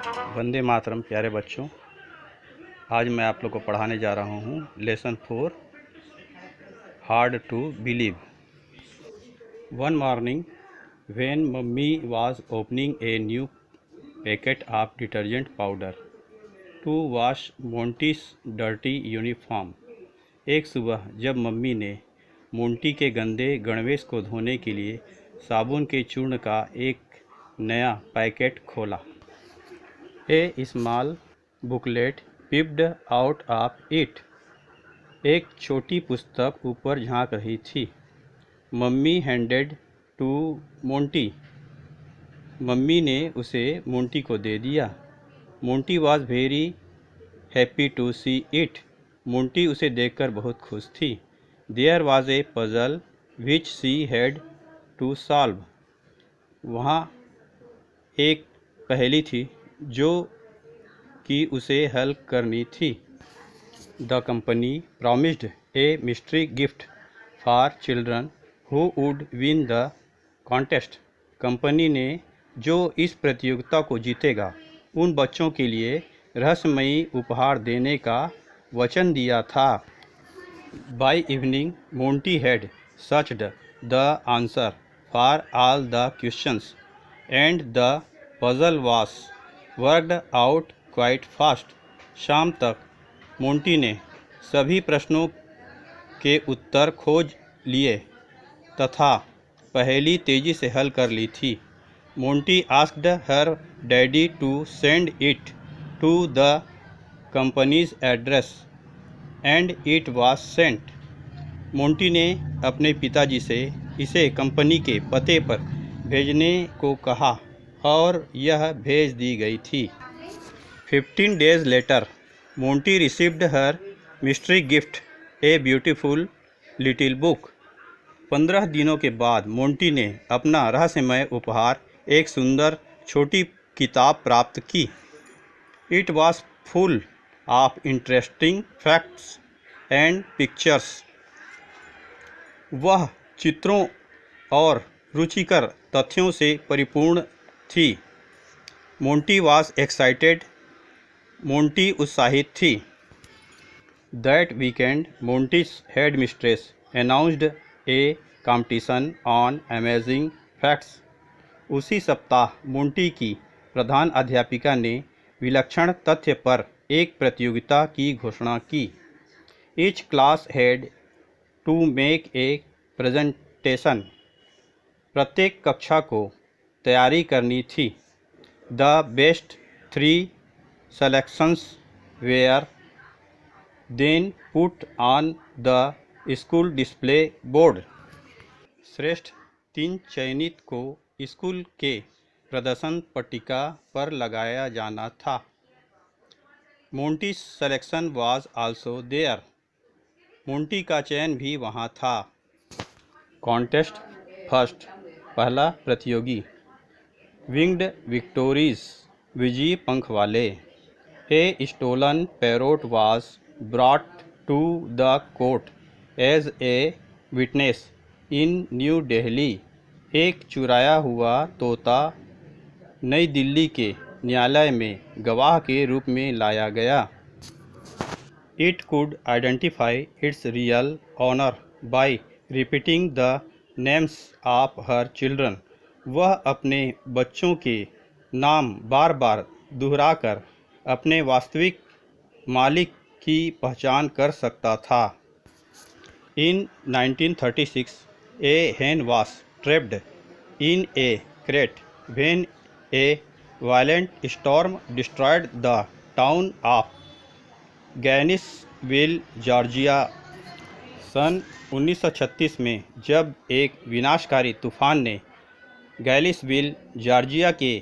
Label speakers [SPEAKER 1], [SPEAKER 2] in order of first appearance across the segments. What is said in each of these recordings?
[SPEAKER 1] वंदे मातरम। प्यारे बच्चों, आज मैं आप लोग को पढ़ाने जा रहा हूँ lesson 4 hard to believe. One morning when mummy was opening a new packet of detergent powder to wash Monty's dirty uniform. एक सुबह जब मम्मी ने मोंटी के गंदे गणवेश को धोने के लिए साबुन के चूर्ण का एक नया पैकेट खोला, a small booklet peeped out of it. एक छोटी पुस्तक ऊपर झांक रही थी। Mummy handed to Monty. Mummy ने उसे मोंटी को दे दिया। Monty was very happy to see it. Monty उसे देखकर बहुत खुश थी। There was a puzzle which she had to solve. वहाँ एक पहेली थी जो कि उसे हल करनी थी। The company promised a mystery gift for children who would win the contest. Company ने जो इस प्रतियोगिता को जीतेगा उन बच्चों के लिए रहस्यमयी उपहार देने का वचन दिया था। By evening Monty had searched the answer for all the questions and the puzzle was worked out quite fast. शाम तक मोंटी ने सभी प्रश्नों के उत्तर खोज लिए तथा पहेली तेजी से हल कर ली थी। Monty asked her daddy to send it to the company's address and it was sent. Monty ने अपने पिताजी से इसे कंपनी के पते पर भेजने को कहा और यह भेज दी गई थी। 15 days later, Monty received her mystery gift, a beautiful little book. 15 दिनों के बाद मोंटी ने अपना रहस्यमय उपहार एक सुंदर छोटी किताब प्राप्त की। It was full of interesting facts and pictures. वह चित्रों और रुचिकर तथ्यों से परिपूर्ण थी। Monty was excited. मोंटी उत्साहित थी। That weekend Monty's headmistress announced a competition on amazing facts. उसी सप्ताह मोंटी की प्रधान अध्यापिका ने विलक्षण तथ्य पर एक प्रतियोगिता की घोषणा की। Each class had to make a presentation. प्रत्येक कक्षा को तैयारी करनी थी। The best 3 selections were then put on the school display board. श्रेष्ठ 3 चयनित को स्कूल के प्रदर्शन पट्टिका पर लगाया जाना था। मोंटी's selection was also there. Monty का चयन भी वहाँ था। Contest first. पहला प्रतियोगी। विंग्ड विक्टोरीज। विजयी पंख वाले। A stolen parrot was brought to the court as a witness in New Delhi. एक चुराया हुआ तोता नई दिल्ली के न्यायालय में गवाह के रूप में लाया गया। It could identify its real owner by repeating the names of her children. वह अपने बच्चों के नाम बार बार दोहराकर अपने वास्तविक मालिक की पहचान कर सकता था। इन 1936 ए hen was trapped in a crate when a violent storm destroyed the town of Gainesville, Georgia. सन 1936 में जब एक विनाशकारी तूफान ने गैलिसविल, जॉर्जिया के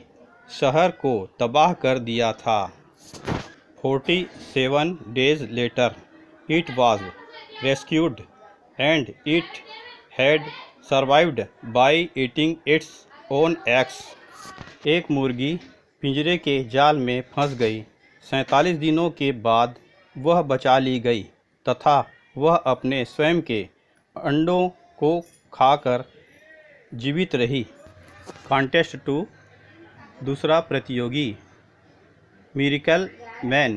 [SPEAKER 1] शहर को तबाह कर दिया था। 47 days later, it was rescued and it had survived by eating its own eggs. एक मुर्गी पिंजरे के जाल में फंस गई। 47 दिनों के बाद वह बचा ली गई तथा वह अपने स्वयं के अंडों को खाकर जीवित रही। कॉन्टेस्ट 2। दूसरा प्रतियोगी। मिरेकल मैन,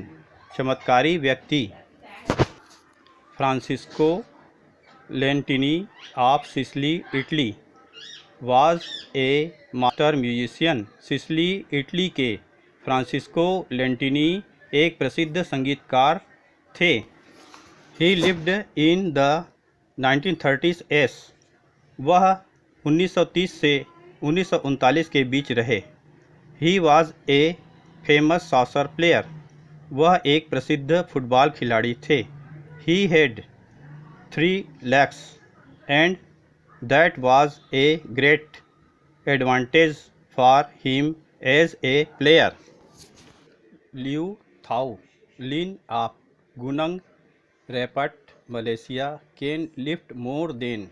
[SPEAKER 1] चमत्कारी व्यक्ति। Francisco Lentini of Sicily, Italy, was a master musician. Sicily, Italy के फ्रांसिस्को लेंटिनी एक प्रसिद्ध संगीतकार थे। He lived in the 1930s एस। वह 1930 से 1939 के बीच रहे। He was a famous soccer player. वह एक प्रसिद्ध फुटबॉल खिलाड़ी थे। ही हैड 3 legs and that was a great advantage for him as a player. Liu Thao Lin of Gunung Rapat, Malaysia, can lift more than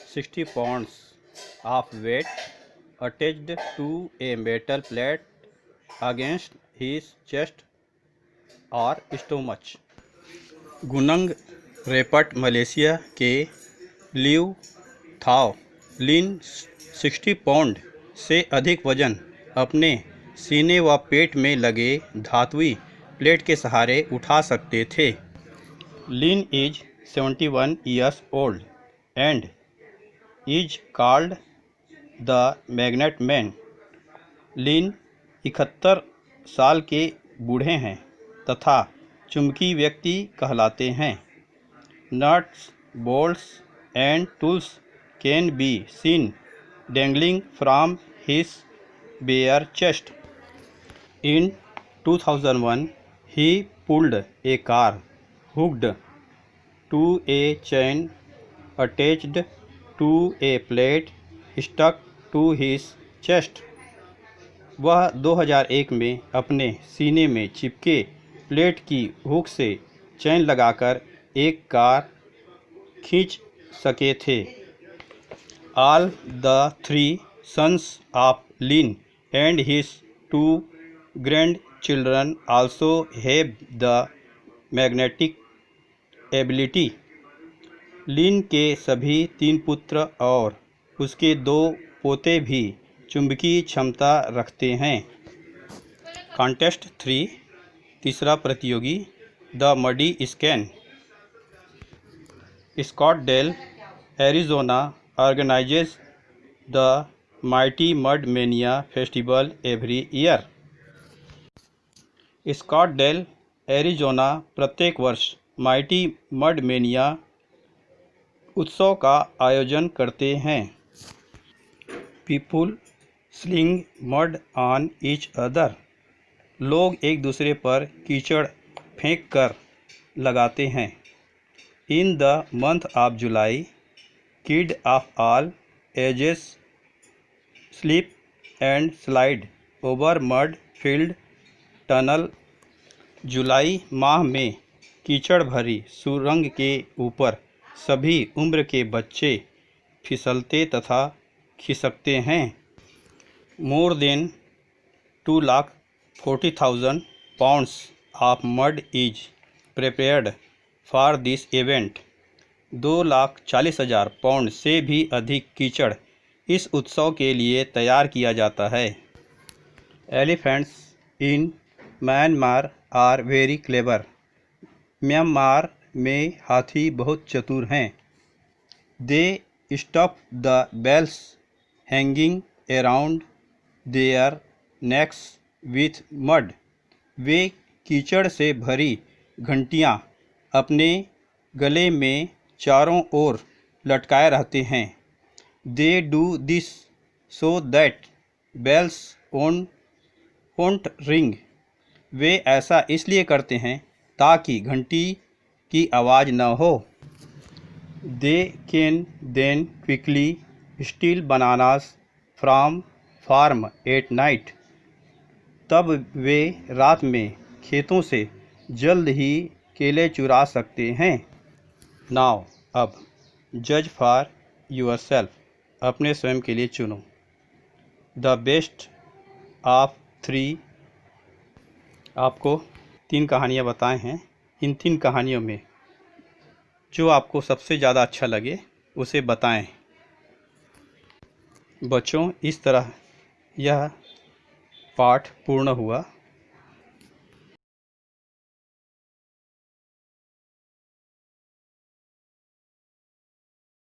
[SPEAKER 1] 60 pounds of weight attached to a metal plate against his chest or stomach. Gunung Rapat, Malaysia के Liew थाओ लिन 60 pound से अधिक वजन अपने सीने व पेट में लगे धातुई plate के सहारे उठा सकते थे। Lin is 71 years old and is called the magnet man. Lin 71 साल के बूढ़े हैं तथा चुंबकी व्यक्ति कहलाते हैं। Nuts, bolts and tools can be seen dangling from his bare chest. In 2001, he pulled a car hooked to a chain attached to a plate stuck to his chest. वह 2001 में अपने सीने में चिपके प्लेट की हुक से चैन लगाकर एक कार खींच सके थे। All the 3 sons of Lin and his 2 grandchildren also have the magnetic ability. लिन के सभी 3 पुत्र और उसके 2 पोते भी चुंबकीय क्षमता रखते हैं। कॉन्टेस्ट 3, तीसरा प्रतियोगी, the muddy scan. Scottsdale, Arizona organizes the Mighty Mud Mania Festival every year. Scottsdale, Arizona प्रत्येक वर्ष माइटी मड मेनिया उत्सव का आयोजन करते हैं। People sling mud on each other. लोग एक दूसरे पर कीचड़ फेंक कर लगाते हैं। In the month of July, kid of all ages slip and slide over mud field tunnel. जुलाई माह में कीचड़ भरी सुरंग के ऊपर सभी उम्र के बच्चे फिसलते तथा खिसकते हैं। More than 2,40,000 pounds of mud is prepared for this event. 2,40,000 pound से भी अधिक कीचड़ इस उत्सव के लिए तैयार किया जाता है। Elephants in Myanmar are very clever. Myanmar में हाथी बहुत चतुर हैं। They stuff the bells hanging around their necks with mud. वे कीचड़ से भरी घंटियाँ अपने गले में चारों ओर लटकाए रहते हैं। They do this so that bells won't ring. वे ऐसा इसलिए करते हैं ताकि घंटी की आवाज़ न हो। They can then quickly steal bananas from farm at night. तब वे रात में खेतों से जल्द ही केले चुरा सकते हैं। नाउ अब जज फॉर यूर सेल्फ। अपने स्वयं के लिए चुनो। The best of 3। आपको 3 कहानियाँ बताए हैं। इन 3 कहानियों में जो आपको सबसे ज़्यादा अच्छा लगे उसे बताएं। बच्चों, इस तरह यह पाठ पूर्ण हुआ।